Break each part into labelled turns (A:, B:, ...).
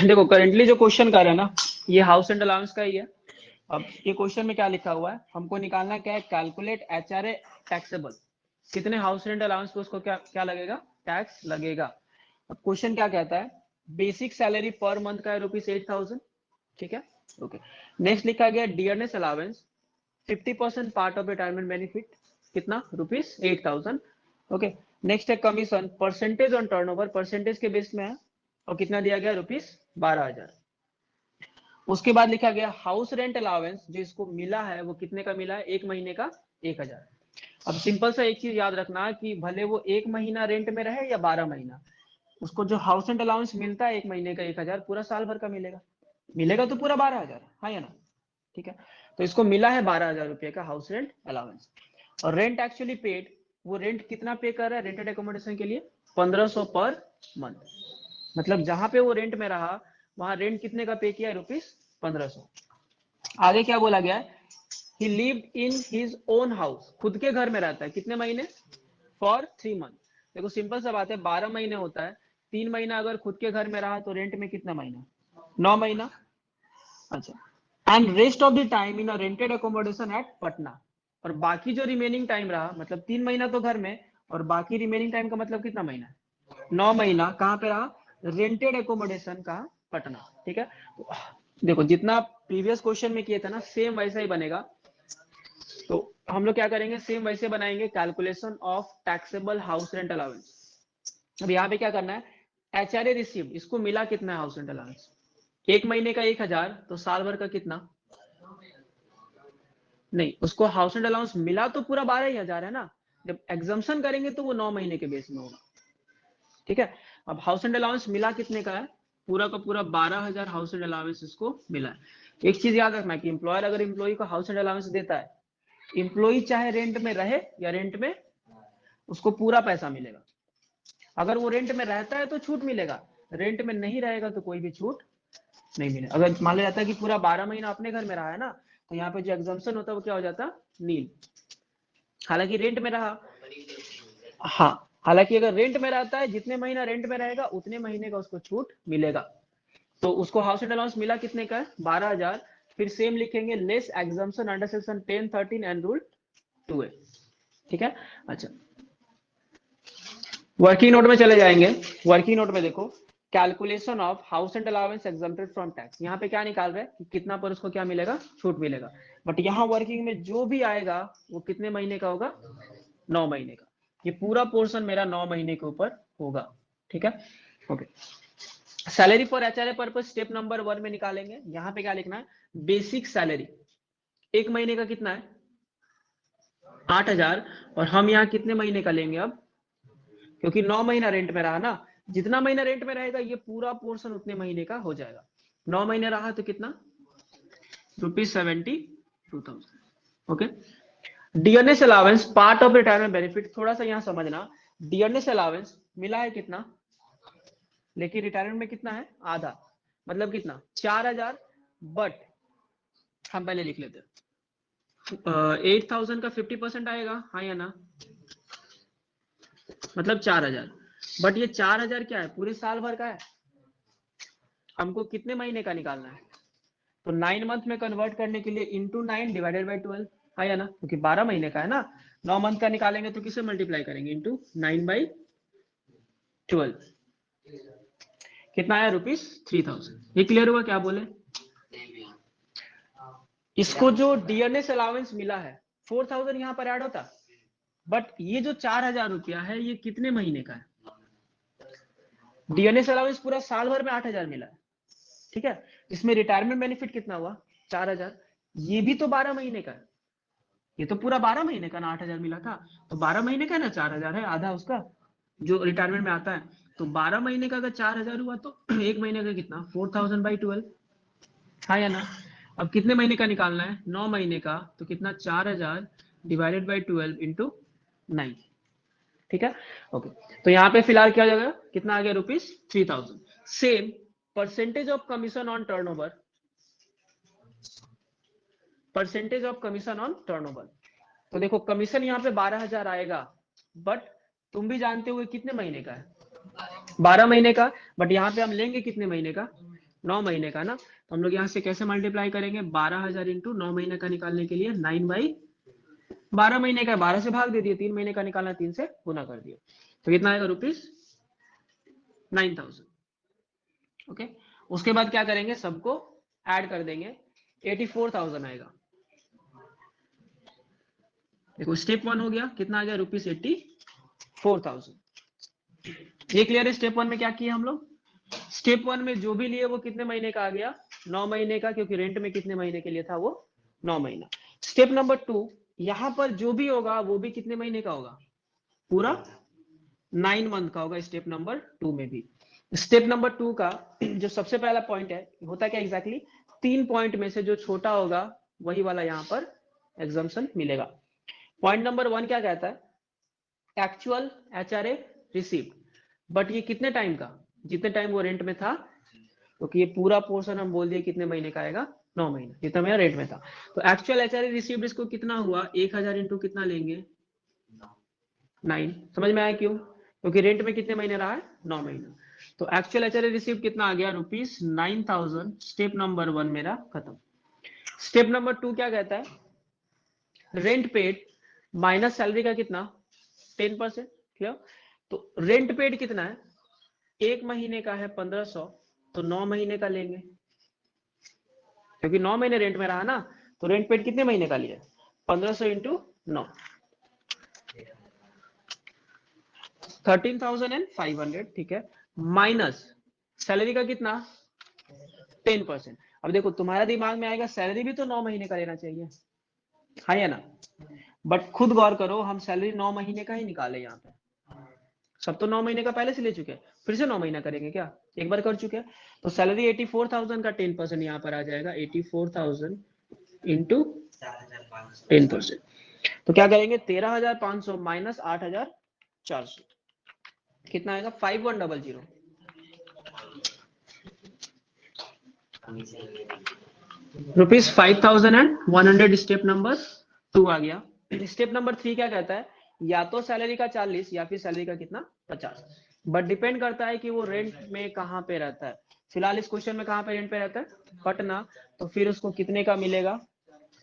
A: देखो करेंटली जो क्वेश्चन कर रहे हैं ना, ये हाउस एंड अलाउंस का ही है। अब ये क्वेश्चन में क्या लिखा हुआ है, हमको निकालना क्या है, कैलकुलेट एचआरए टैक्सेबल, कितने हाउस रेंट अलाउंस पे उसको क्या क्या लगेगा, टैक्स लगेगा। अब क्वेश्चन क्या कहता है, बेसिक सैलरी पर मंथ का है ₹8,000, ठीक है, ओके। नेक्स्ट लिखा गया dearness allowance 50% part of retirement benefit, कितना, ₹8,000, ओके। नेक्स्ट है commission percentage on turnover, percentage के बेस में है, और कितना दिया गया, ₹12,000। उसके बाद लिखा गया हाउस रेंट अलाउंस, जो इसको मिला है वो कितने का मिला है, 1 महीने का 1,000। अब सिंपल सा एक चीज याद रखना कि भले वो 1 महीना रेंट में रहे या 12 महीना, उसको जो हाउस रेंट अलाउंस मिलता है 1 महीने का 1,000, पूरा साल भर का मिलेगा, मिलेगा तो पूरा 12,000, हाँ या ना, ठीक है। तो इसको मिला है 12,000 रुपए का हाउस रेंट अलाउंस। और रेंट एक्चुअली पेड, वो रेंट कितना पे कर रहा है रेंटेड एकोमोडेशन के लिए, 1,500 पर मंथ। मतलब जहां पे वो रेंट में रहा वहां रेंट कितने का पे किया, ₹1,500। आगे क्या बोला गया है, ही lived in his own house, खुद के घर में रहता है, कितने महीने, फॉर 3 मंथ। देखो सिंपल सा बात है, 12 महीने होता है, 3 महीना अगर खुद के घर में रहा तो रेंट में कितना महीना, 9 महीना, अच्छा। And rest of the time in a rented accommodation at Patna, और बाकी जो रिमेनिंग टाइम रहा, मतलब 3 महीना तो घर में, और बाकी रिमेनिंग टाइम का मतलब कितना महीना, 9 महीना कहाँ पे रहा, रेंटेड एकोमोडेशन का, पटना, ठीक है। तो देखो जितना प्रीवियस क्वेश्चन में किए थे ना, सेम वैसा ही बनेगा। तो हम लोग क्या करेंगे, सेम वैसे बनाएंगे, calculation of taxable house rent allowance. अब यहाँ पे क्या करना है, एचआरए रिसीव्ड, इसको मिला कितना है हाउस रेंट अलाउंस, 1 महीने का 1,000, तो साल भर का कितना, नहीं, उसको हाउस रेंट अलाउंस मिला तो पूरा 12,000 है ना, जब एग्जाम्पशन करेंगे तो वो 9 महीने के बेस में होगा, ठीक है। अब हाउस रेंट अलाउंस मिला कितने का है, पूरा का पूरा 12,000 हाउस रेंट अलाउंस इसको मिला है। एक चीज याद रखना कि एम्प्लॉयर अगर एम्प्लॉय को हाउस रेंट अलाउंस देता है, एम्प्लॉय चाहे रेंट में रहे या रेंट में, उसको पूरा पैसा मिलेगा। अगर वो रेंट में रहता है तो छूट मिलेगा, रेंट में नहीं रहेगा तो कोई भी छूट नहीं मिलेगा। अगर मान लिया जाता है कि पूरा 12 महीना अपने घर में रहा है ना, तो यहाँ पे जो एग्जाम्पशन होता है वो क्या हो जाता, नील। हालांकि रेंट में रहा, हाँ, हालांकि अगर रेंट में रहता है, जितने महीना रेंट में रहेगा उतने महीने का उसको छूट मिलेगा। तो उसको हाउस रेंट अलाउंस मिला कितने का है, 12,000। फिर सेम लिखेंगे less exemption under section 10, 13 and rule 2A, ठीक है। अच्छा, वर्किंग नोट में चले जाएंगे। वर्किंग नोट में देखो, calculation of house and allowance exempted from tax, यहाँ पे क्या निकाल रहे हैं कि कितना पर उसको क्या मिलेगा, छूट मिलेगा। बट यहाँ वर्किंग में जो भी आएगा वो कितने महीने का होगा, 9 महीने का। ये पूरा पोर्शन मेरा 9 महीने के ऊपर होगा, ठीक है, okay. Salary for HRA purpose step number 1 में निकालेंगे। यहाँ पे क्या लिखना है, बेसिक सैलरी 1 महीने का कितना है, 8,000, और हम यहाँ कितने महीने का लेंगे अब, क्योंकि 9 महीना रेंट में रहा ना, जितना महीना रेंट में रहेगा ये पूरा पोर्शन उतने महीने का हो जाएगा। 9 महीने रहा तो कितना, ₹72,000, okay. Dearness allowance part of retirement benefit, थोड़ा सा यहाँ समझना, डियरनेस अलावेंस मिला है कितना, लेकिन रिटायरमेंट में कितना है, आधा, मतलब कितना, 4,000। बट हम पहले लिख लेते हैं, 8,000 का 50% आएगा, हाँ या ना, मतलब 4,000। बट ये 4,000 क्या है, पूरे साल भर का है, हमको कितने महीने का निकालना है, तो 9 मंथ में कन्वर्ट करने के लिए इंटू 9 डिवाइडेड बाई 12, है या ना, क्योंकि 12 महीने का है ना। 9 मंथ का निकालेंगे तो किसे मल्टीप्लाई करेंगे, इंटू 9/12, कितना आया, ₹3,000। ये क्लियर हुआ, क्या बोले, इसको जो डियरनेस अलाउंस मिला है 4,000 यहाँ पर ऐड होता, बट ये जो 4,000 रुपया है ये कितने महीने का है, डीएनएस अलाउंस पूरा साल भर में 8,000 मिला है, ठीक है। इसमें रिटायरमेंट बेनिफिट कितना हुआ, 4,000, ये भी तो 12 महीने का है, ये तो पूरा 12 महीने का ना, 8,000 मिला था, तो 12 महीने का ना 4,000 है, आधा उसका जो रिटायरमेंट में आता है। तो 12 महीने का अगर 4,000 हुआ तो एक महीने का कितना, 4,000/12, हाँ या ना। अब कितने महीने का निकालना है, 9 महीने का, तो कितना, 4,000 डिवाइडेड बाई 12 इंटू 9, ठीक है, ओके। तो यहाँ पे फिलहाल क्या हो जाएगा, कितना आ गया, ₹3,000। Same percentage of commission on turnover, percentage of commission on turnover. तो देखो कमीशन यहाँ पे 12,000 आएगा, बट तुम भी जानते हो कितने महीने का है, 12 महीने का। बट यहाँ पे हम लेंगे कितने महीने का, 9 महीने का ना, तो हम लोग यहाँ से कैसे मल्टीप्लाई करेंगे, 12,000 इंटू 9 महीने का निकालने के लिए 9/12 महीने का 12 से भाग दे दिए, 3 महीने का निकालना 3 से गुना कर दिए, तो कितना आएगा ₹9,000। ओके, उसके बाद क्या करेंगे, सबको ऐड कर देंगे, 84,000 आएगा। देखो स्टेप 1 हो गया, कितना आ गया ₹84,000। ये क्लियर है। स्टेप 1 में क्या किया हम लोग, स्टेप 1 में जो भी लिए वो कितने महीने का आ गया, 9 महीने का, क्योंकि रेंट में कितने महीने के लिए था वो 9 महीना। स्टेप नंबर 2, यहां पर जो भी होगा वो भी कितने महीने का होगा, पूरा 9 मंथ का होगा स्टेप नंबर 2 में भी। स्टेप नंबर 2 का जो सबसे पहला पॉइंट है, होता क्या एग्जैक्टली, 3 पॉइंट में से जो छोटा होगा वही वाला यहाँ पर एग्जम्पशन मिलेगा। पॉइंट नंबर 1 क्या कहता है, एक्चुअल HRA रिसीव्ड, बट ये कितने टाइम का, जितने टाइम वो रेंट में था, क्योंकि ये पूरा पोर्शन हम बोल दिए कितने महीने का आएगा, 9 महीने, जितना मेरा रेंट में था। तो एक्चुअल HRA रिसीव्ड इसको कितना हुआ, 1,000 इंटू कितना लेंगे 9। समझ में आया क्यों, क्योंकि रेंट में कितने महीने रहा है, 9 महीने। तो एक्चुअल HRA रिसीव्ड कितना आ गया, ₹9,000। स्टेप नंबर 1 मेरा खत्म। स्टेप नंबर 2 क्या कहता है, रेंट पेड माइनस सैलरी का कितना 10%। क्लियर। तो रेंट पेड कितना है, 1 महीने का है 1,500, तो 9 महीने का लेंगे, क्योंकि 9 महीने रेंट में रहा ना, तो रेंट पेड कितने महीने का लिया, 1,500 इंटू 9, 13,500, ठीक है, माइनस सैलरी का कितना 10%। अब देखो तुम्हारा दिमाग में आएगा सैलरी भी तो 9 महीने का लेना चाहिए, हाँ या ना, बट खुद गौर करो, हम सैलरी 9 महीने का ही निकाले यहाँ पे, सब तो 9 महीने का पहले से ले चुके हैं, फिर से 9 महीना करेंगे क्या, एक बार कर चुके हैं। तो सैलरी 84,000 का 10% यहाँ पर आ जाएगा, 84,000 इंटू 10%, तो क्या करेंगे 13,500 माइनस 8,400, कितना आएगा 5100, ₹5,100। स्टेप नंबर 2 आ गया। स्टेप नंबर 3 क्या कहता है, या तो सैलरी का 40 या फिर सैलरी का कितना 50, बट डिपेंड करता है कि वो रेंट में कहाँ पे रहता है। फिलहाल इस क्वेश्चन में कहाँ पे रेंट पे रहता है, पटना, तो फिर उसको कितने का मिलेगा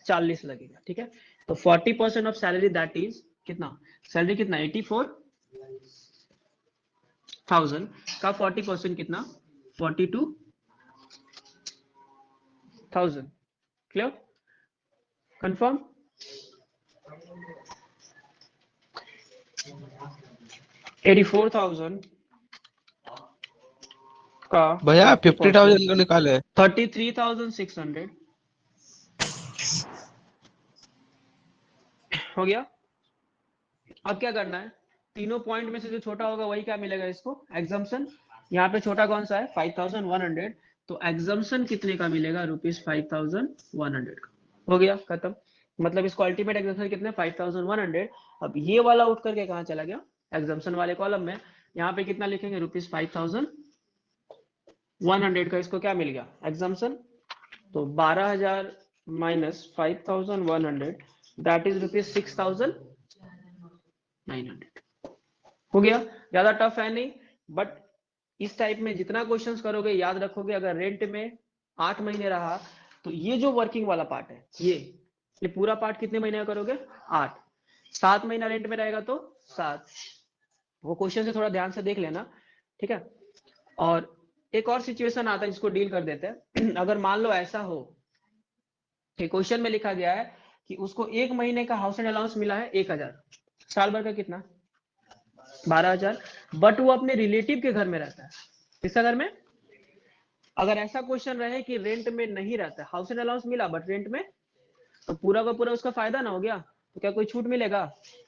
A: 40 लगेगा, ठीक है। तो 40% ऑफ सैलरी दैट इज कितना, सैलरी कितना 84,000 का 40% कितना 42,000। Clear, confirm. 84,000 का
B: भैया 50,000
A: 40%
B: क्यों निकाले?
A: 33,600 हो गया। अब क्या करना है, तीनों पॉइंट में से जो छोटा होगा वही क्या मिलेगा इसको एग्जम्पशन, यहाँ पे छोटा कौन सा है 5,100, तो एग्जम्पशन कितने का मिलेगा ₹5,100 का। हो गया खत्म, मतलब इसको अल्टीमेट एग्जम्पशन कितने 5,100। अब ये वाला उठ करके कहाँ चला गया, एग्जम्पशन वाले कॉलम में, यहाँ पे कितना लिखेंगे ₹5,100 का, इसको क्या मिल गया एग्जम्पशन, तो 12,000 माइनस 5,100 दैट इज ₹6,900। हो गया, ज्यादा टफ है नहीं, बट इस टाइप में जितना क्वेश्चंस करोगे याद रखोगे, अगर रेंट में 8 महीने रहा, तो ये जो वर्किंग वाला पार्ट है ये पूरा पार्ट कितने महीने का करोगे 8, 7 महीना रेंट में रहेगा तो 7, वो क्वेश्चन से थोड़ा ध्यान से देख लेना, ठीक है। और एक और सिचुएशन आता है जिसको डील कर देते हैं अगर मान लो ऐसा हो कि क्वेश्चन में लिखा गया है कि उसको 1 महीने का हाउस एंड अलाउंस मिला है 1,000, साल भर का कितना 12,000, बट वो अपने रिलेटिव के घर में रहता है, किसका घर में, अगर ऐसा क्वेश्चन रहे कि रेंट में नहीं रहता, हाउस एंड अलाउंस मिला बट रेंट में, तो पूरा का पूरा उसका फायदा ना हो गया, तो क्या कोई छूट मिलेगा,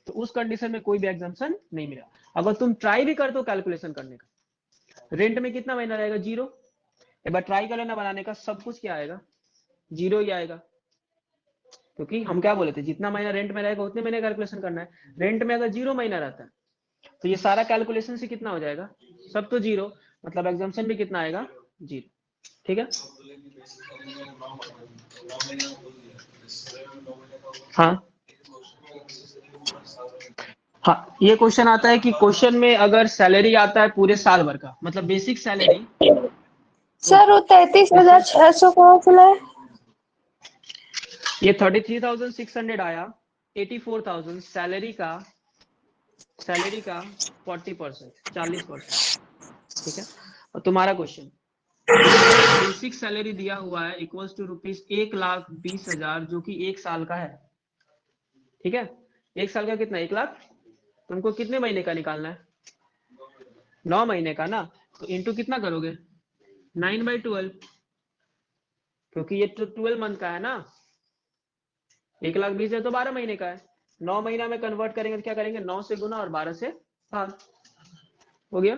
A: तो उस कंडीशन में कोई भी एग्जाम्पशन नहीं मिला। अगर तुम ट्राई भी कर दो कैलकुलेशन करने का, रेंट में कितना महीना रहेगा 0, एक बार ट्राई कर लेना बनाने का, सब कुछ क्या आएगा 0 ही आएगा, क्योंकि हम क्या बोले थे जितना महीना रेंट में रहेगा उतने महीने कैलकुलेशन करना है, रेंट में अगर 0 महीना रहता है तो ये सारा कैलकुलेशन से कितना हो जाएगा, सब तो 0, मतलब एग्जाम्पशन भी कितना आएगा 0, ठीक है। हाँ हाँ, ये क्वेश्चन आता है कि क्वेश्चन में अगर सैलरी आता है पूरे साल भर का, मतलब बेसिक सैलरी
B: सर वो 33,600 कहाँ से लाए?
A: ये 33,600 आया, 84,000 सैलरी का 40%, 40%। ठीक है, और तुम्हारा क्वेश्चन, बेसिक सैलरी दिया हुआ है इक्वल्स टू ₹1,20,000 जो कि 1 साल का है। ठीक है, 1 साल का कितना, 1 लाख। तुमको कितने महीने का निकालना है, 9 महीने का ना, तो इंटू कितना करोगे, 9/12, क्योंकि ये तो 12 मंथ का है ना, 1,20,000 है तो 12 महीने का है। 9 महीना में कन्वर्ट करेंगे तो क्या करेंगे, 9 से गुना और 12 से भाग, हो गया।